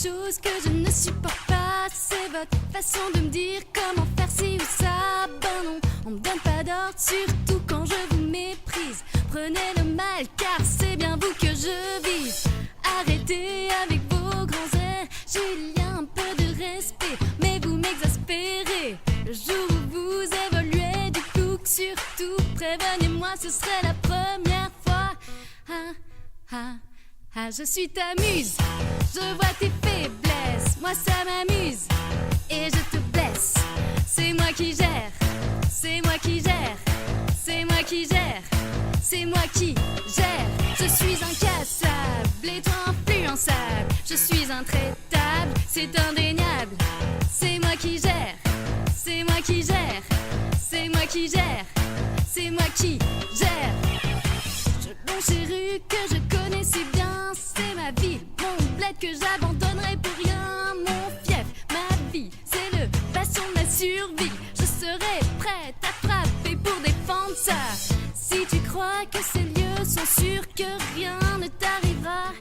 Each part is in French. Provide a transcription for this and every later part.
chose que je ne supporte pas, c'est votre façon de me dire comment faire ci ou ça. Ben non, on me donne pas d'ordre, surtout quand je vous méprise. Prenez le mal car c'est bien vous que je vise. Arrêtez avec vos grands airs, il y a un peu de respect, mais vous m'exaspérez. Le jour où vous évoluez du coup, surtout prévenez-moi, ce serait la première fois. Ah, ah, ah, je suis ta muse, je vois tes faiblesses, moi ça m'amuse, et je te blesse. C'est moi qui gère, c'est moi qui gère, c'est moi qui gère, c'est moi qui gère. Je suis incassable et toi influençable, je suis intraitable, c'est indéniable. C'est moi qui gère, c'est moi qui gère, c'est moi qui gère, c'est moi qui gère. Je longe ces rues que je connais si bien, c'est ma vie, mon bled que j'abandonnerai pour rien. Mon fief, ma vie, c'est le bastion de ma survie. Je serai prête à frapper pour défendre ça. Si tu crois que ces lieux sont sûrs que rien ne t'arrivera,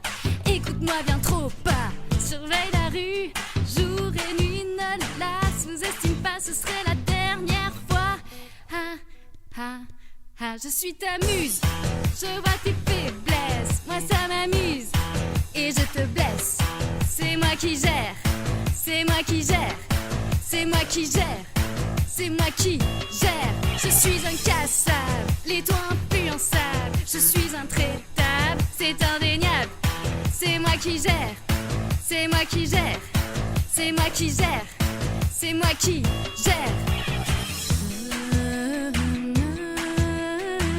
écoute-moi bien trop pas. Surveille la rue, jour et nuit, ne la sous-estime pas, ce serait la dernière fois. Ah, ah, ah, je suis ta muse, je vois tes faiblesses, moi ça m'amuse, et je te blesse. C'est moi qui gère, c'est moi qui gère, c'est moi qui gère, c'est moi qui gère. Je suis incassable, les toits influençables, je suis intraitable, c'est indéniable. C'est moi qui gère, c'est moi qui gère, c'est moi qui gère, c'est moi qui gère.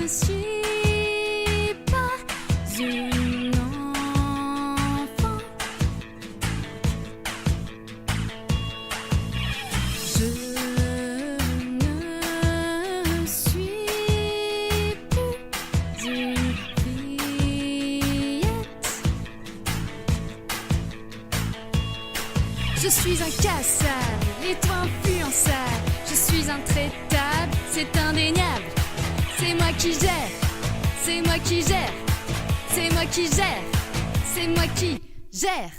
Je ne suis pas une enfant. Je ne suis plus une fillette. Je suis incassable, les toits influençables, je suis intraitable, c'est indéniable. C'est moi qui gère, c'est moi qui gère, c'est moi qui gère, c'est moi qui gère.